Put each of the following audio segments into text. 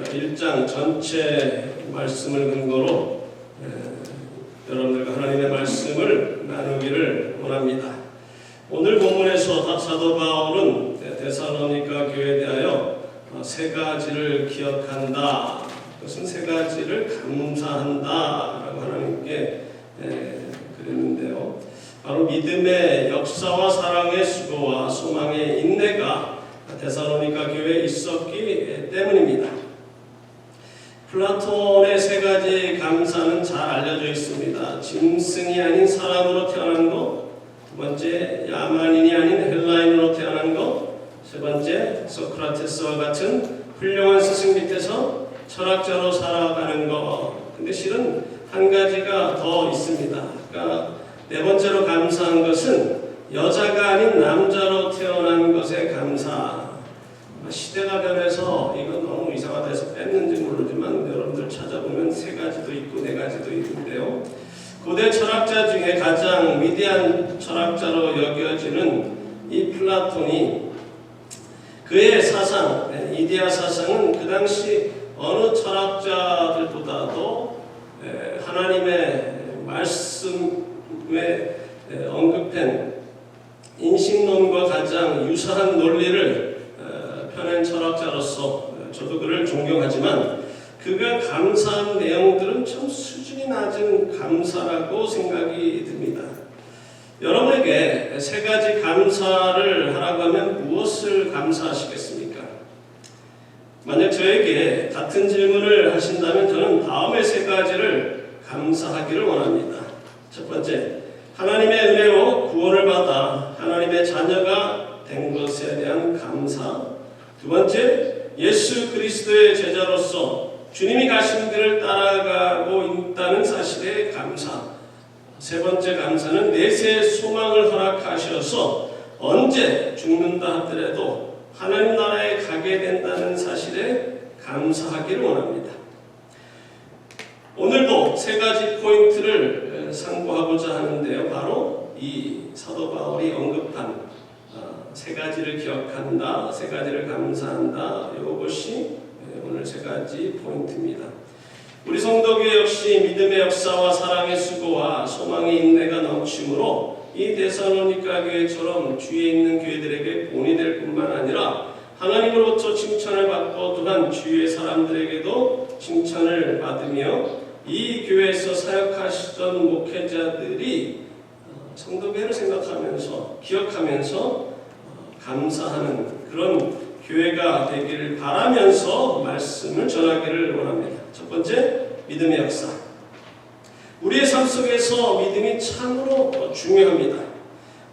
1장 전체 말씀을 근거로 여러분들과 하나님의 말씀을 나누기를 원합니다. 오늘 본문에서 사도 바울은 데살로니가 교회에 대하여 세 가지를 기억한다. 그것은 세 가지를 감사한다라고 하나님께 그랬는데요. 바로 믿음의 역사와 사랑의 수고와 소망의 인내가 데살로니가 교회에 있었기 때문입니다. 플라톤의 세 가지 감사는 잘 알려져 있습니다. 짐승이 아닌 사람으로 태어난 것, 두 번째 야만인이 아닌 헬라인으로 태어난 것, 세 번째 소크라테스와 같은 훌륭한 스승 밑에서 철학자로 살아가는 것. 근데 실은 한 가지가 더 있습니다. 그러니까 네 번째로 감사한 것은 여자가 아닌 남자로 태어난 것에 감사. 시대가 변해서 이건 너무 이상하다 해서 뺐는지 모르지만 여러분들 찾아보면 세 가지도 있고 네 가지도 있는데요. 고대 철학자 중에 가장 위대한 철학자로 여겨지는 이 플라톤이 그의 사상, 이데아 사상은 그 당시 어느 철학자들보다도 하나님의 말씀에 언급한 인식론과 가장 유사한 논리를 펴낸 철학자로서 저도 그를 존경하지만 그가 감사한 내용들은 참 수준이 낮은 감사라고 생각이 듭니다. 여러분에게 세 가지 감사를 하라고 하면 무엇을 감사하시겠습니까? 만약 저에게 같은 질문을 하신다면 저는 다음의 세 가지를 감사하기를 원합니다. 첫 번째, 하나님의 은혜로 구원을 받아 하나님의 자녀가 된 것에 대한 감사. 두 번째, 예수 그리스도의 제자로서 주님이 가신 길을 따라가고 있다는 사실에 감사. 세 번째 감사는 내세의 소망을 허락하셔서 언제 죽는다 하더라도 하나님 나라에 가게 된다는 사실에 감사하기를 원합니다. 오늘도 세 가지 포인트를 상고하고자 하는데요. 바로 이 사도 바울이 언급한 세 가지를 기억한다, 세 가지를 감사한다. 이것이 오늘 세 가지 포인트입니다. 우리 성도교회 역시 믿음의 역사와 사랑의 수고와 소망의 인내가 넘치므로 이 데살로니가 교회처럼 주위에 있는 교회들에게 본이 될 뿐만 아니라 하나님으로부터 칭찬을 받고 또한 주위의 사람들에게도 칭찬을 받으며 이 교회에서 사역하시던 목회자들이 성도교회를 생각하면서 기억하면서 감사하는 그런 교회가 되기를 바라면서 말씀을 전하기를 원합니다. 첫 번째, 믿음의 역사. 우리의 삶 속에서 믿음이 참으로 중요합니다.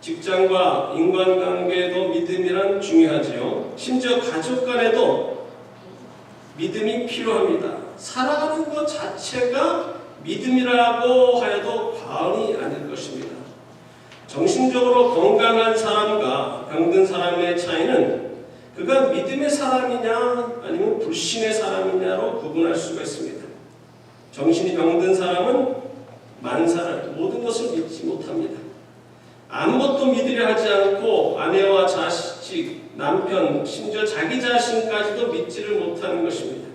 직장과 인간관계에도 믿음이란 중요하지요. 심지어 가족 간에도 믿음이 필요합니다. 살아가는 것 자체가 믿음이라고 하여도 과언이 아닐 것입니다. 정신적으로 건강한 사람과 병든 사람의 차이는 그가 믿음의 사람이냐 아니면 불신의 사람이냐로 구분할 수가 있습니다. 정신이 병든 사람은 만사를 모든 것을 믿지 못합니다. 아무것도 믿으려 하지 않고 아내와 자식, 남편, 심지어 자기 자신까지도 믿지를 못하는 것입니다.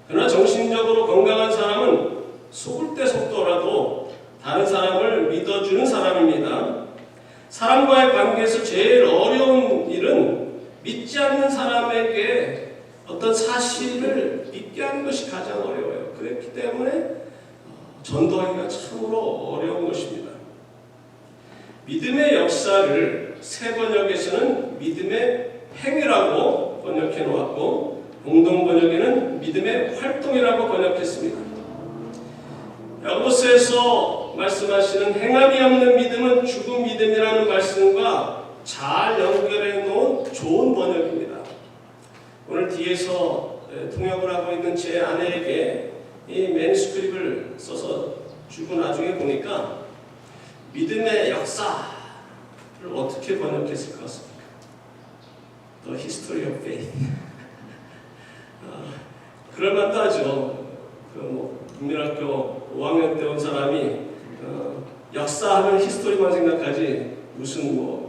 그러나 정신적으로 건강한 사람은 속을 때 속더라도 다른 사람을 믿어주는 사람입니다. 사람과의 관계에서 제일 어려운 일은 믿지 않는 사람에게 어떤 사실을 믿게 하는 것이 가장 어려워요. 그렇기 때문에 전도하기가 참으로 어려운 것입니다. 믿음의 역사를 새 번역에서는 믿음의 행위라고 번역해 놓았고 공동 번역에는 믿음의 활동이라고 번역했습니다. 야고보서에서 말씀하시는 행함이 없는 믿음은 죽은 믿음이라는 말씀과 잘 연결해 놓은 좋은 번역입니다. 오늘 뒤에서 통역을 하고 있는 제 아내에게 이 매니스크립을 써서 주고 나중에 보니까 믿음의 역사를 어떻게 번역했을 것 같습니까? The History of Faith. 그럴만도 하죠. 국민학교 5학년 때 온 사람이 역사하면 히스토리만 생각하지 무슨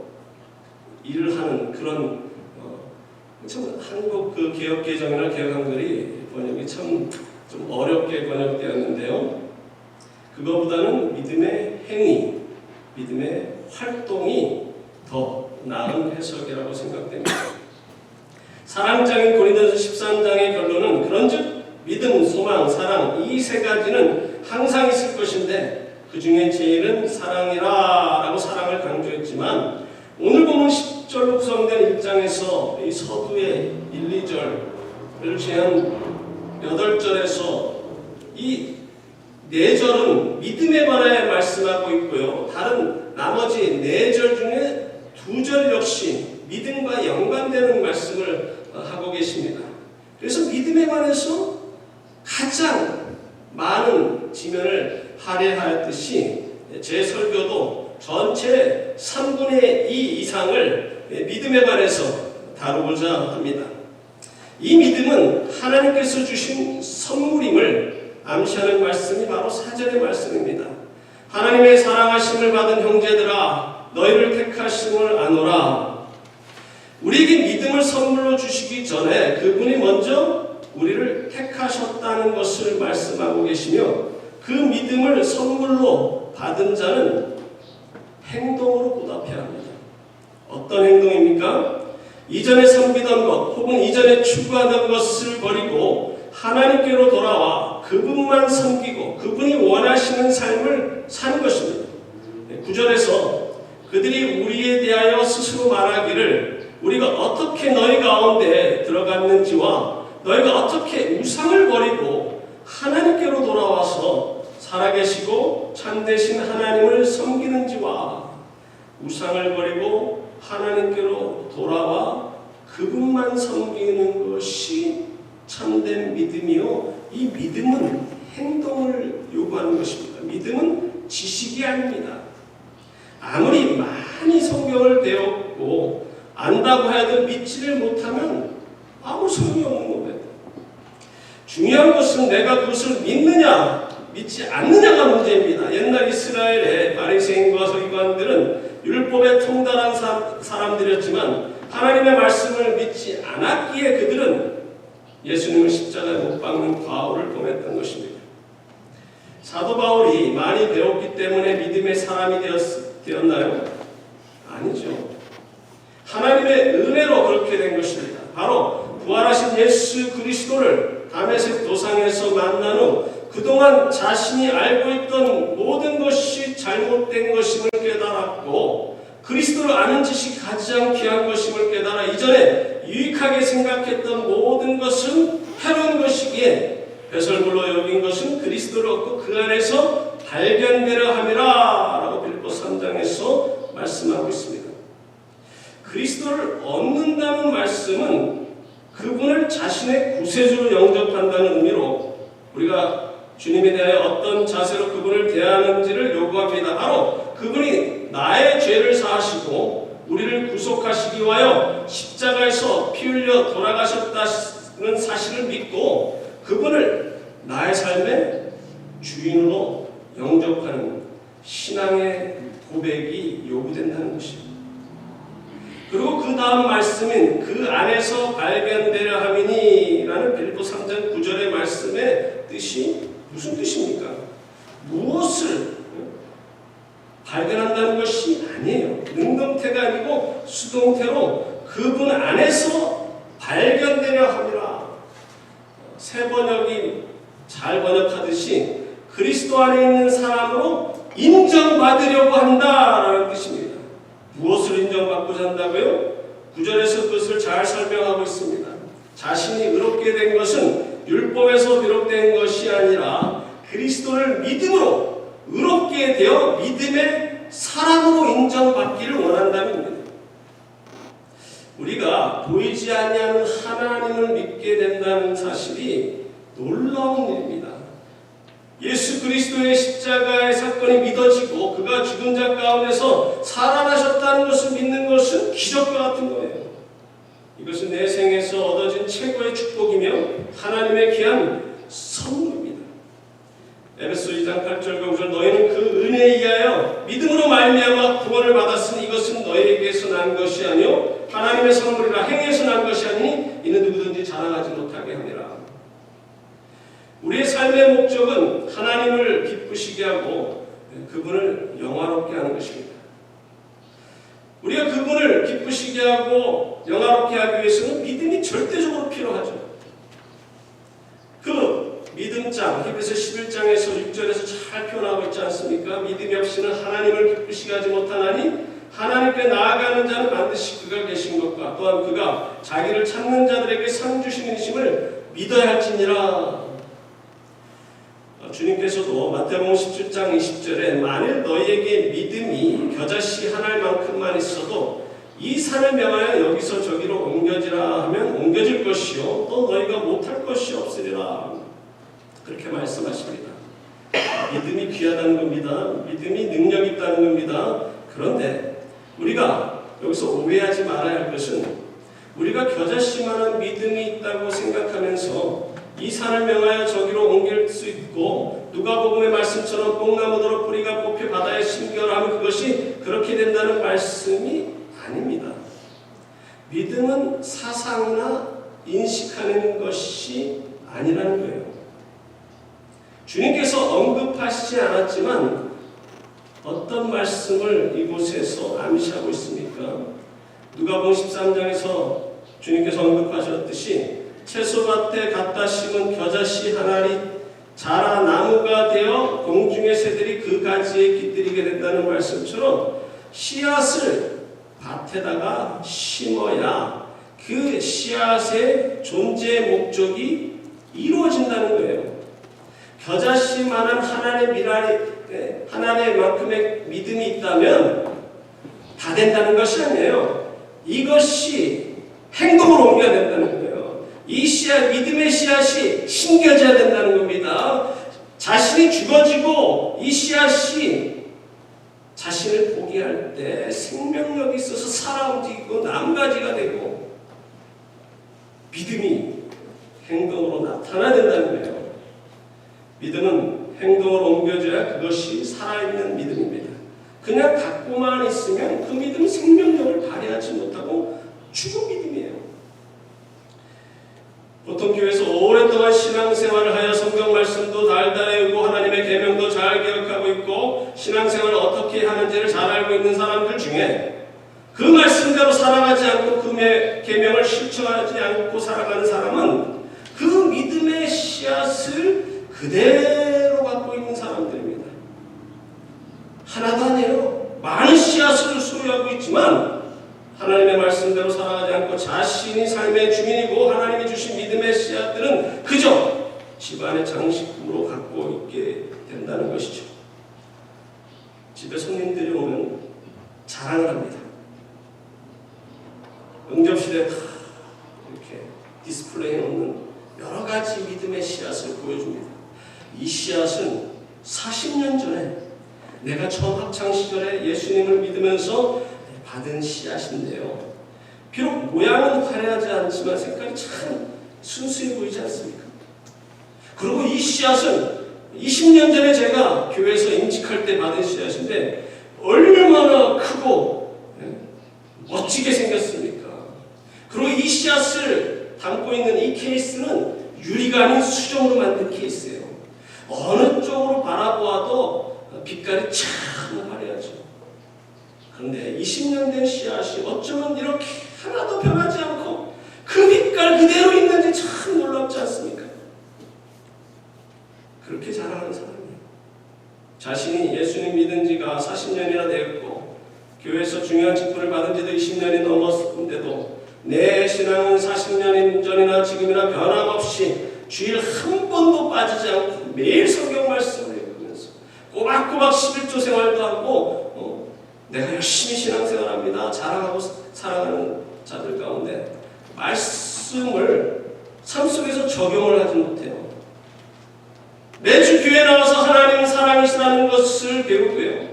일을 하는 그런 참 한국 그 개혁개정이나 개혁한글이 번역이 참 좀 어렵게 번역되었는데요. 그거보다는 믿음의 행위, 믿음의 활동이 더 나은 해석이라고 생각됩니다. 사랑장인 고린도서 13장의 결론은 그런즉 믿음, 소망, 사랑 이 세 가지는 항상 있을 것인데 그 중에 제일은 사랑이라 라고 사랑을 강조했지만 오늘 보면 10절로 구성된 1장에서 이 서두의 1, 2절을 제한 8절에서 이 4절은 믿음에 관하여 말씀하고 있고요. 다른 나머지 4절 중에 2절 역시 믿음과 연관되는 말씀을 하고 계십니다. 그래서 믿음에 관해서 가장 많은 지면을 할애하였듯이 제 설교도 전체 3분의 2 이상을 믿음에 관해서 다루고자 합니다. 이 믿음은 하나님께서 주신 선물임을 암시하는 말씀이 바로 4절의 말씀입니다. 하나님의 사랑하심을 받은 형제들아 너희를 택하심을 아노라. 우리에게 믿음을 선물로 주시기 전에 그분이 먼저 우리를 택하셨다는 것을 말씀하고 계시며 그 믿음을 선물로 받은 자는 행동으로 보답해야 합니다. 어떤 행동입니까? 이전에 섬기던 것 혹은 이전에 추구하던 것을 버리고 하나님께로 돌아와 그분만 섬기고 그분이 원하시는 삶을 사는 것입니다. 9절에서 그들이 우리에 대하여 스스로 말하기를 우리가 어떻게 너희 가운데 들어갔는지와 너희가 어떻게 우상을 버리고 하나님께로 돌아와서 살아계시고 참되신 하나님을 섬기는지와 우상을 버리고 하나님께로 돌아와 그분만 섬기는 것이 참된 믿음이요. 이 믿음은 행동을 요구하는 것입니다. 믿음은 지식이 아닙니다. 아무리 많이 성경을 배웠고 안다고 해도 믿지를 못하면 아무 소용이 없는 겁니다. 중요한 것은 내가 그것을 믿느냐 믿지 않느냐가 문제입니다. 옛날 이스라엘의 바리새인과 서기관들은 율법에 통달한 사람들이었지만 하나님의 말씀을 믿지 않았기에 그들은 예수님을 십자가에 못 박는 과오를 범했던 것입니다. 사도 바울이 많이 배웠기 때문에 믿음의 사람이 되었나요? 아니죠. 하나님의 은혜로 그렇게 된 것입니다. 바로 부활하신 예수 그리스도를 다메섹 도상에서 만난 후 그동안 자신이 알고 있던 모든 것이 잘못된 것임을 깨달았고 그리스도를 아는 지식이 가장 귀한 것임을 깨달아 이전에 유익하게 생각했던 모든 것은 해로운 것이기에 배설물로 여긴 것은 그리스도를 얻고 그 안에서 발견되려 함이라 라고 빌립보 3장에서 말씀하고 있습니다. 그리스도를 얻는다는 말씀은 그분을 자신의 구세주로 영접한다는 의미로 우리가 주님에 대하여 어떤 자세로 그분을 대하는지를 요구합니다. 바로 그분이 나의 죄를 사하시고 우리를 구속하시기 위하여 십자가에서 피 흘려 돌아가셨다는 사실을 믿고 그분을 나의 삶의 주인으로 영접하는 신앙의 고백이 요구된다는 것입니다. 그리고 그 다음 말씀인 그 안에서 발견되려 함이니라는 빌립보 3장 9절의 말씀의 뜻이 무슨 뜻입니까? 무엇을 발견한다는 것이 아니에요. 능동태가 아니고 수동태로 그분 안에서 발견되려 함이라. 새 번역이 잘 번역하듯이 그리스도 안에 있는 사람으로 인정받으려고 한다라는 뜻입니다. 무엇을 인정받고자 한다고요? 9절에서 그것을 잘 설명하고 있습니다. 자신이 의롭게 된 것은 율법에서 비롯된 것이 아니라 그리스도를 믿음으로 의롭게 되어 믿음의 사람으로 인정받기를 원한다는 우리가 보이지 아니하는 하나님을 믿게 된다는 사실이 놀라운 일입니다. 예수 그리스도의 십자가의 사건이 믿어지고 그가 죽은 자 가운데서 살아나셨다는 것을 믿는 것은 기적과 같은 거예요. 이것은 내 생에서 얻어진 최고의 축복이며 하나님의 귀한 선물입니다. 에베소 2장 8절과 9절 너희는 그 은혜에 의하여 믿음으로 말미암아 구원을 받았으니 이것은 너희에게서 난 것이 아니요 하나님의 선물이라 행위에서 난 것이 아니니 이는 누구든지 자랑하지 못하게 하니라. 구원의 목적은 하나님을 기쁘시게 하고 그분을 영화롭게 하는 것입니다. 우리가 그분을 기쁘시게 하고 영화롭게 하기 위해서는 믿음이 절대적으로 필요하죠. 그 믿음장, 히브리서 11장에서 6절에서 잘 표현하고 있지 않습니까? 믿음이 없이는 하나님을 기쁘시게 하지 못하나니 하나님께 나아가는 자는 반드시 그가 계신 것과 또한 그가 자기를 찾는 자들에게 상 주시는 심을 믿어야 할지니라. 주님께서도 마태복음 17장 20절에 만일 너희에게 믿음이 겨자씨 한 알만큼만 있어도 이 산을 명하여 여기서 저기로 옮겨지라 하면 옮겨질 것이요 또 너희가 못할 것이 없으리라. 그렇게 말씀하십니다. 믿음이 귀하다는 겁니다. 믿음이 능력이 있다는 겁니다. 그런데 우리가 여기서 오해하지 말아야 할 것은 우리가 겨자씨만한 믿음이 있다고 생각하면서 이 산을 명하여 저기로 옮길 수 있고 누가복음의 말씀처럼 뽕나무더러 뿌리가 뽑혀 바다에 심겨라면 그것이 그렇게 된다는 말씀이 아닙니다. 믿음은 사상이나 인식하는 것이 아니라는 거예요. 주님께서 언급하시지 않았지만 어떤 말씀을 이곳에서 암시하고 있습니까? 누가복음 13장에서 주님께서 언급하셨듯이 채소밭에 갖다 심은 겨자씨 한 알이 자라 나무가 되어 공중의 새들이 그 가지에 깃들이게 된다는 말씀처럼 씨앗을 밭에다가 심어야 그 씨앗의 존재의 목적이 이루어진다는 거예요. 겨자씨만한 하나님의 만큼의 믿음이 있다면 다 된다는 것이 아니에요. 이것이 행동으로 옮겨야 된다는 거예요. 이 씨앗, 믿음의 씨앗이 심겨져야 된다는 겁니다. 자신이 죽어지고 이 씨앗이 자신을 포기할 때 생명력이 있어서 살아 움직이고 나뭇가지가 되고 믿음이 행동으로 나타나야 된다는 거예요. 믿음은 행동으로 옮겨져야 그것이 살아있는 믿음입니다. 그냥 갖고만 있으면 그 믿음은 생명력을 발휘하지 못하고 죽은 믿음이에요. 보통 교회에서 오랫동안 신앙생활을 하여 성경 말씀도 달달 외우고 하나님의 계명도 잘 기억하고 있고 신앙생활을 어떻게 하는지를 잘 알고 있는 사람들 중에 그 말씀대로 살아가지 않고 그 계명을 실천하지 않고 살아가는 사람은 그 믿음의 씨앗을 그대로 갖고 있는 사람들입니다. 하나도 아니에요. 많은 씨앗을 소유하고 있지만 하나님의 말씀대로 살아가지 않고 자신이 삶의 주인이고 하나님이 주신 믿음의 씨앗들은 그저 집안의 장식품으로 갖고 있게 된다는 것이죠. 집에 손님들이 오면 자랑을 합니다. 응접실에 다 이렇게 디스플레이에 놓는 여러 가지 믿음의 씨앗을 보여줍니다. 이 씨앗은 40년 전에 내가 처음 학창시절에 예수님을 믿으면서 받은 씨앗인데요. 비록 모양은 화려하지 않지만 색깔이 참 순수해 보이지 않습니까? 그리고 이 씨앗은 20년 전에 제가 교회에서 임직할 때 받은 씨앗인데 얼마나 크고 멋지게 생겼습니까? 그리고 이 씨앗을 담고 있는 이 케이스는 유리가 아닌 수정으로 만든 케이스예요. 어느 쪽으로 바라보아도 빛깔이 참 화려하죠. 그런데 20년 된 씨앗이 어쩌면 이렇게 하나도 변하지 않고 그 빛깔 그대로 있는지 참 놀랍지 않습니까? 그렇게 자랑하는 사람이에요. 자신이 예수님 믿은 지가 40년이나 되었고 교회에서 중요한 직분을 받은 지도 20년이 넘었는데도 내 신앙은 40년 전이나 지금이나 변함없이 주일 한 번도 빠지지 않고 매일 성경 말씀을 읽으면서 꼬박꼬박 11조 생활도 하고 내가 열심히 신앙생활합니다. 자랑하고 살아가는 자들 가운데 말씀을 삶 속에서 적용을 하지 못해요. 매주 교회 나와서 하나님은 사랑이시라는 것을 배우고요.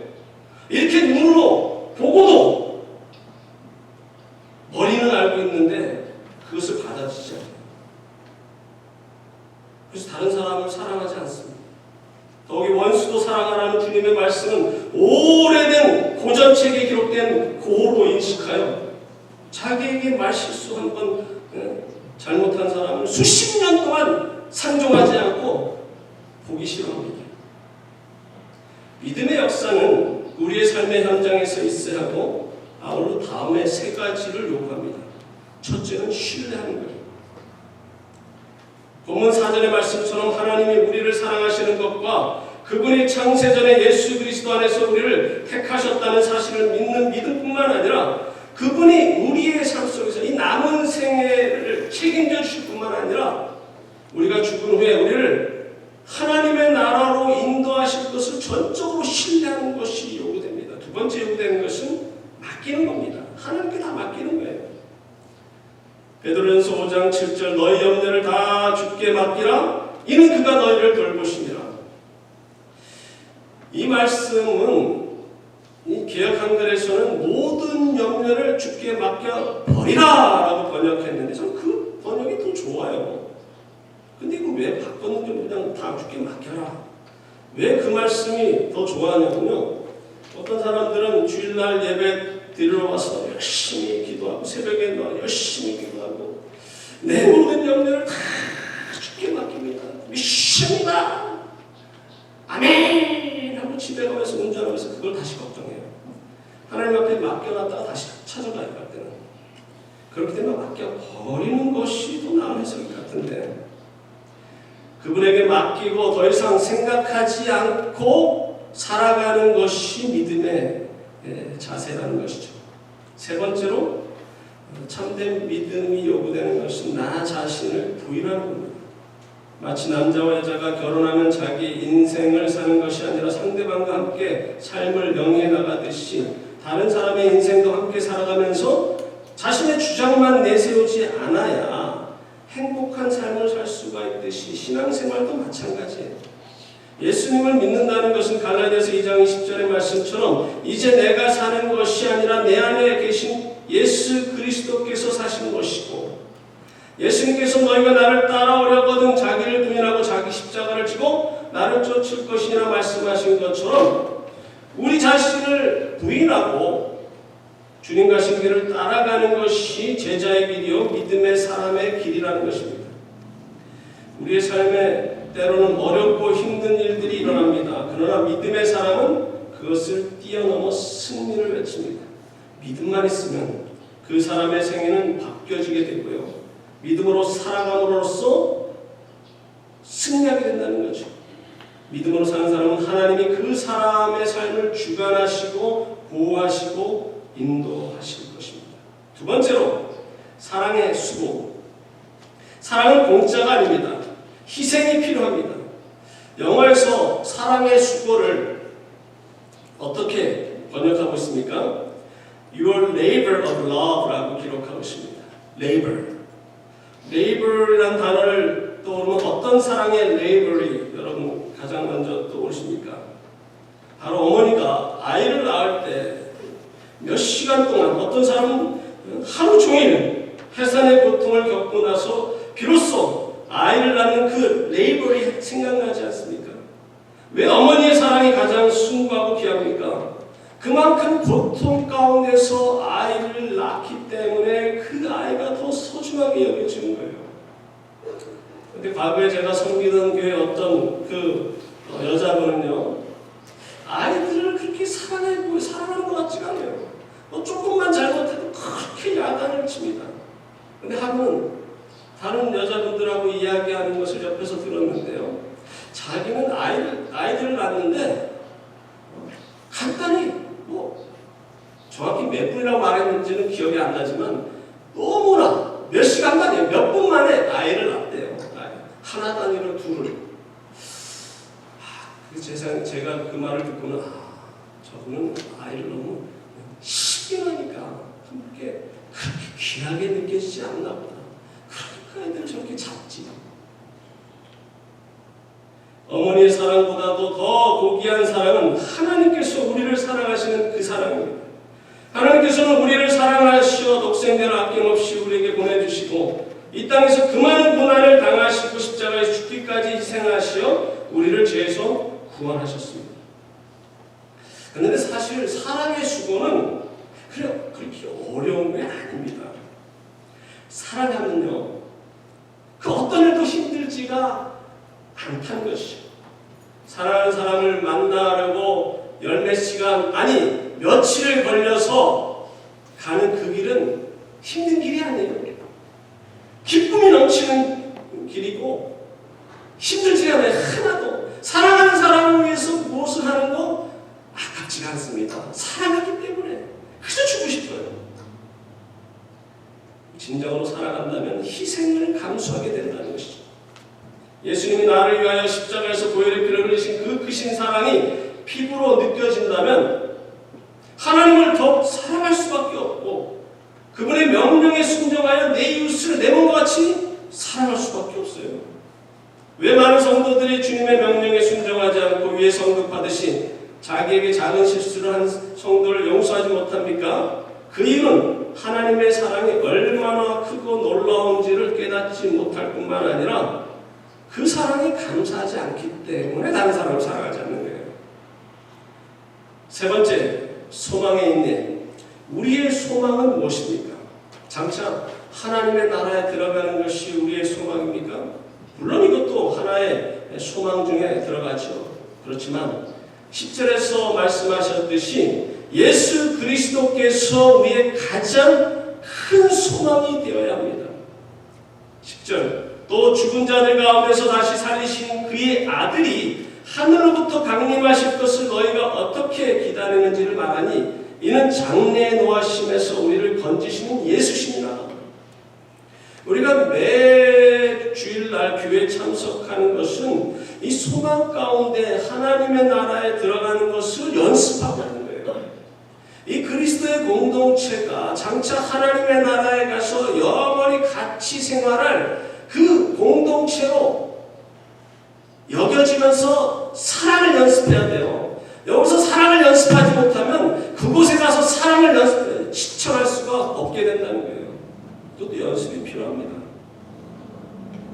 이렇게 눈으로 보고도 머리는 알고 있는데 그것을 받아들이지 않아요. 그래서 다른 사람을 사랑하지 않습니다. 더욱이 원수도 사랑하라는 주님의 말씀은 오래된 고전책에 기록된 고로 인식하여 자기에게 말실수 한 번 잘못한 사람을 수십 년 동안 상종하지 않고 보기 싫어합니다. 믿음의 역사는 우리의 삶의 현장에서 있어야 하고 아울러 다음에 세 가지를 요구합니다. 첫째는 신뢰하는 거예요. 본문 4절의 말씀처럼 하나님이 우리를 사랑하시는 것과 그분이 창세전에 예수 그리스도 안에서 우리를 택하셨다는 사실을 믿는 믿음뿐만 아니라 그분이 우리의 삶 속에서 이 남은 생애를 책임져 주실 뿐만 아니라 우리가 죽은 후에 우리를 하나님의 나라로 인도하실 것을 전적으로 신뢰하는 것이 요구됩니다. 두 번째 요구되는 것은 맡기는 겁니다. 하나님께 다 맡기는 거예요. 베드로전서 5장 7절 너희 염려를 다 주께 맡기라 이는 그가 너희를 돌보심이라. 이 말씀은 이 개역 한글에서는 모든 염려를 주께 맡겨 버리라 라고 번역했는데 저는 그 번역이 더 좋아요. 근데 이거 왜 바꿨는지 그냥 다 주께 맡겨라. 왜 그 말씀이 더 좋아하냐면요. 어떤 사람들은 주일날 예배 드리러 와서 열심히 기도하고 새벽에 열심히 기도하고 내 모든 염려를 다 주께 맡깁니다. 믿습니다. 아멘 하고 집에 가면서 운전하면서 그걸 다시 걱정해요. 하나님 앞에 맡겨놨다가 다시 찾아가야 할 때는 그렇기 때문에 맡겨버리는 것이 더 나은 해석이 같은데 그분에게 맡기고 더 이상 생각하지 않고 살아가는 것이 믿음의 자세라는 것이죠. 세 번째로 참된 믿음이 요구되는 것은 나 자신을 부인하는 겁니다. 마치 남자와 여자가 결혼하면 자기 인생을 사는 것이 아니라 상대방과 함께 삶을 영위해 나가듯이 다른 사람의 인생도 함께 살아가면서 자신의 주장만 내세우지 않아야 행복한 삶을 살 수가 있듯이 신앙생활도 마찬가지예요. 예수님을 믿는다는 것은 갈라디아서 2장 20절의 말씀처럼 이제 내가 사는 것이 아니라 내 안에 계신 예수 그리스도께서 사신 것이고 예수님께서 너희가 나를 따라오려거든 자기를 부인하고 자기 십자가를 지고 나를 쫓을 것이라 말씀하신 것처럼 우리 자신을 부인하고 주님 가신 길을 따라가는 것이 제자의 길이요 믿음의 사람의 길이라는 것입니다. 우리의 삶에 때로는 어렵고 힘든 일들이 일어납니다. 그러나 믿음의 사람은 그것을 뛰어넘어 승리를 외칩니다. 믿음만 있으면 그 사람의 생애는 바뀌어지게 되고요. 믿음으로 살아감으로써 승리하게 된다는 거죠. 믿음으로 사는 사람은 하나님이 그 사람의 삶을 주관하시고 보호하시고 인도하실 것입니다. 두 번째로 사랑의 수고. 사랑은 공짜가 아닙니다. 희생이 필요합니다. 영어에서 사랑의 수고를 어떻게 번역하고 있습니까? Your labor of love라고 기록하고 있습니다. labor. labor이라는 단어를 떠오르면 어떤 사랑의 labor이 여러분 가장 먼저 떠오르십니까? 바로 어머니가 아이를 낳을 때 몇 시간 동안 어떤 사람은 하루 종일 해산의 고통을 겪고 나서 비로소 아이를 낳는 그 레이버리 생각나지 않습니까? 왜 어머니의 사랑이 가장 숭고하고 귀합니까? 그만큼 고통 가운데서 아이를 낳기 때문에 그 아이가 더 소중하게 여겨지는 거예요. 근데 과거에 제가 섬기던 교회 어떤 그 여자분은요, 아이들을 그렇게 사랑하는 것 같지가 않아요. 조금만 잘못해도 그렇게 야단을 칩니다. 근데 하루는 다른 여자분들하고 이야기하는 것을 옆에서 들었는데요. 자기는 아이들을 낳는데 간단히 정확히 몇 분이라고 말했는지는 기억이 안 나지만 너무나 몇 시간 만에 몇 분 만에 아이를 낳았대요. 하나 단위로 둘을. 제가 그 말을 듣고는 저분은 아이를 너무 쉽게 하니까 그렇게 귀하게 느껴지지 않나 보다. 그러니까 애들 저렇게 작지. 어머니의 사랑보다도 더 고귀한 사랑은 하나님께서 우리를 사랑하시는 그 사랑입니다. 하나님께서는 우리를 사랑하시어 독생자를 아낌없이 우리에게 보내주시고 이 땅에서 그 많은 고난을 당하시고 십자가에 죽기까지 희생하시어 우리를 죄에서 구원하셨습니다. 그런데 사실 사랑의 수고는 그렇게 어려운 게 아닙니다. 사랑하면요, 그 어떤 일도 힘들지가 않다는 것이죠. 사랑하는 사람을 만나려고 열몇 시간, 아니 며칠을 걸려서 가는 그 길은 힘든 길이 아니에요. 기쁨이 넘치는 길이고 힘들지 않아요. 하나도. 사랑하는 사람을 위해서 무엇을 하는 거 아깝지가 않습니다. 사랑하기 때문에 그저 주고 싶어요. 진정으로 사랑한다면 희생을 감수하게 된다는 것이죠. 예수님이 나를 위하여 십자가에서 보혈의 피를 흘리신 그 크신 사랑이 피부로 느껴진다면 하나님을 더욱 사랑할 수밖에 없고 그분의 명령에 순종하여 내 이웃을 내 몸과 같이 사랑할 수밖에 없어요. 왜 많은 성도들이 주님의 명령에 순종하지 않고 위에 성급하듯이 자기에게 작은 실수를 한 성도를 용서하지 못합니까? 그 이유는 하나님의 사랑이 얼마나 크고 놀라운지를 깨닫지 못할 뿐만 아니라 그 사랑이 감사하지 않기 때문에 다른 사람을 사랑하지 않는 거예요. 세 번째, 소망의 인내. 우리의 소망은 무엇입니까? 장차 하나님의 나라에 들어가는 것이 우리의 소망입니까? 물론 이것도 하나의 소망 중에 들어가죠. 그렇지만 10절에서 말씀하셨듯이 예수 그리스도께서 우리의 가장 큰 소망이 되어야 합니다. 10절, 또 죽은 자들 가운데서 다시 살리신 그의 아들이 하늘로부터 강림하실 것을 너희가 어떻게 기다리는지를 말하니 이는 장래의 노하심에서 우리를 건지시는 예수십니다. 우리가 매 주일날 교회에 참석하는 것은 이 소망 가운데 하나님의 나라에 들어가는 것을 연습하고 있는 거예요. 이 그리스도의 공동체가 장차 하나님의 나라에 가서 영원히 같이 생활할 그 공동체로 여겨지면서 사랑을 연습해야 돼요. 여기서 사랑을 연습하지 못하면 그곳에 가서 사랑을 실천할 수가 없게 된다는 거예요. 또 연습이 필요합니다.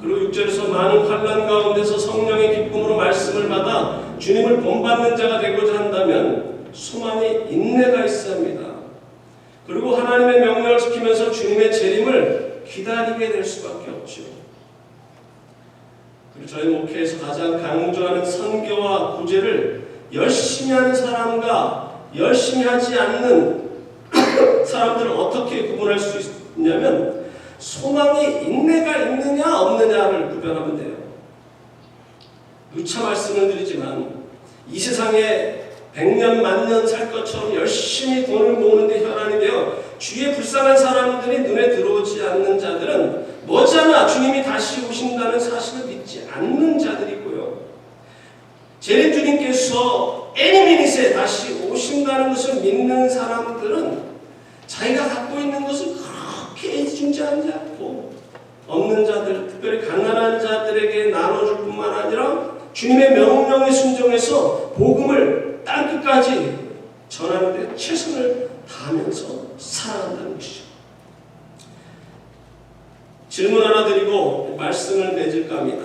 그리고 6절에서 많은 환난 가운데서 성령의 기쁨으로 말씀을 받아 주님을 본받는 자가 되고자 한다면 소망에 인내가 있어야 합니다. 그리고 하나님의 명령을 지키면서 주님의 재림을 기다리게 될 수밖에 없죠. 그리고 저희 목회에서 가장 강조하는 선교와 구제를 열심히 하는 사람과 열심히 하지 않는 사람들을 어떻게 구분할 수 있냐면 소망에 인내가 있느냐 없느냐를 구별하면 돼요. 누차 말씀을 드리지만 이 세상에 100년 만년 살 것처럼 열심히 돈을 모으는데 혈안이 되어 주위에 불쌍한 사람들이 눈에 들어오지 않는 자들은 머지않아 주님이 다시 오신다는 사실을 믿지 않는 자들이고요. 재림 주님께서 애니미닛에 다시 오신다는 것을 믿는 사람들은 자기가 갖고 있는 것을 그렇게 애지중지하지 않고 없는 자들, 특별히 가난한 자들에게 나눠줄 뿐만 아니라 주님의 명령에 순종해서 복음을 땅끝까지 전하는 데 최선을 다하면서 살아간다는 것이죠. 질문 하나 드리고 말씀을 맺을까 합니다.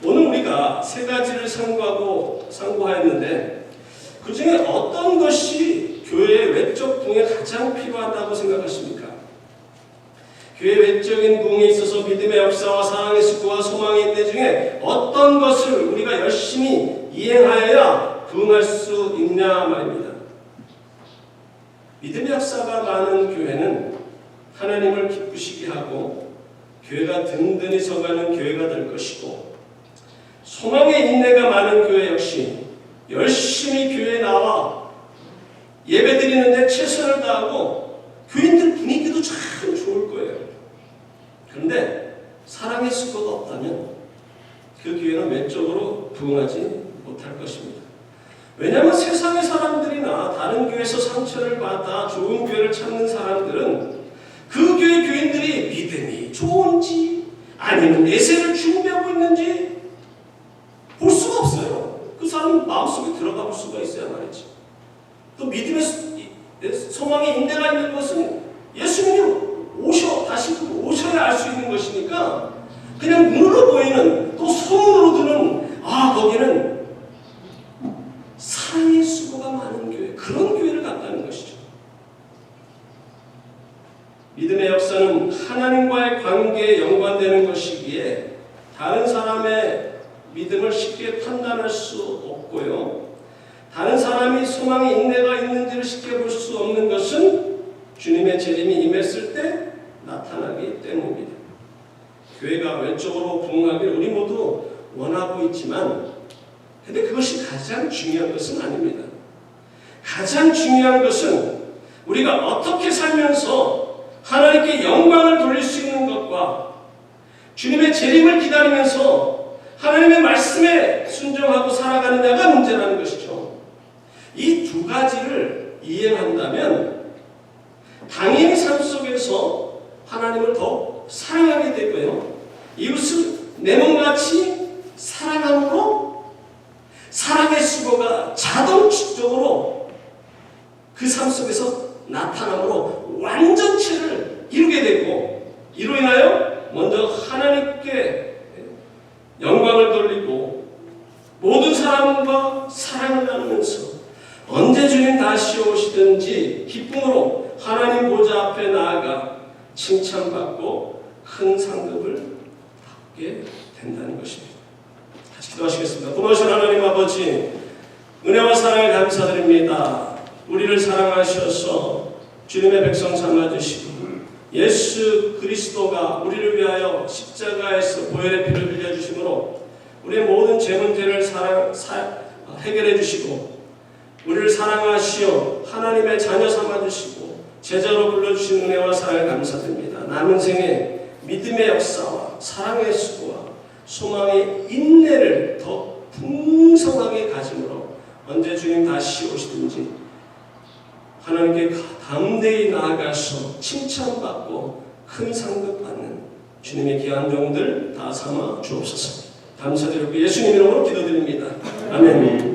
오늘 우리가 세 가지를 상고하였는데 그 중에 어떤 것이 교회의 외적 부흥에 가장 필요하다고 생각하십니까? 교회 외적인 부흥에 있어서 믿음의 역사와 사랑의 수고와 소망의 인내 중에 어떤 것을 우리가 열심히 이행하여야 부흥할 수 있냐 말입니다. 믿음의 역사가 많은 교회는 하나님을 기쁘시게 하고 교회가 든든히 서가는 교회가 될 것이고, 소망의 인내가 많은 교회 역시 열심히 교회에 나와 예배 드리는데 최선을 다하고 교인들 분위기도 참 좋을 거예요. 그런데 사랑의 수고가 없다면 그 교회는 외적으로 부흥하지 못할 것입니다. 왜냐하면 세상의 사람들이나 다른 교회에서 상처를 받아 좋은 교회를 찾는 사람들은 그 교회 교인들이 믿음이 좋은지 아니면 내세를 준비하고 있는지 볼 수가 없어요. 그 사람 마음속에 들어가 볼 수가 있어야 말이지. 또 믿음의 소망의 인내가 있는 것은 예수님이 다시 오셔야 알 수 있는 것이니까 그냥 눈으로 보이는 또 소문으로 드는 거기는 사랑의 수고가 많은 교회, 그런 교회를 갖다는 것이죠. 믿음의 역사는 하나님과의 관계에 연관되는 것이기에 다른 사람의 믿음을 쉽게 판단할 수 없고요. 다른 사람이 소망의 인내가 있는지를 쉽게 볼 수 없는 것은 주님의 재림이 임했을 때 나타나기 때문입니다. 교회가 외적으로 부흥하기를 우리 모두 원하고 있지만 근데 그것이 가장 중요한 것은 아닙니다. 가장 중요한 것은 우리가 어떻게 살면서 하나님께 영광을 돌릴 수 있는 것과 주님의 재림을 기다리면서 하나님의 말씀에 순종하고 살아가느냐가 문제라는 것이죠. 이 두 가지를 이해한다면 당연히 삶 속에서 하나님을 더 사랑하게 되고요. 이웃을 내 몸같이 사랑함으로 사랑의 수고가 자동적으로 그 삶 속에서 나타남으로 완전체를 이루게 되고 이로 인하여 먼저 하나님께 영광을 돌리고 모든 사람과 사랑을 나누면서 언제 주님 다시 오시든지 기쁨으로 하나님 보좌 앞에 나아가 칭찬받고 큰 상급을 받게 된다는 것입니다. 같이 기도하시겠습니다. 고마우신 하나님 아버지, 은혜와 사랑을 감사드립니다. 우리를 사랑하셔서 주님의 백성 삼아주시고 예수 그리스도가 우리를 위하여 십자가에서 보혈의 피를 흘려주심으로 우리의 모든 죄 문제를 해결해 주시고 우리를 사랑하시어 하나님의 자녀 삼아주시고 제자로 불러주신 은혜와 사랑을 감사드립니다. 남은 생에 믿음의 역사와 사랑의 수고와 소망의 인내를 더 풍성하게 가짐으로 언제 주님 다시 오시든지 하나님께 담대히 나아가서 칭찬받고 큰 상급 받는 주님의 귀한 종들 다 삼아 주옵소서. 감사드리고 예수님 이름으로 기도드립니다. 아멘.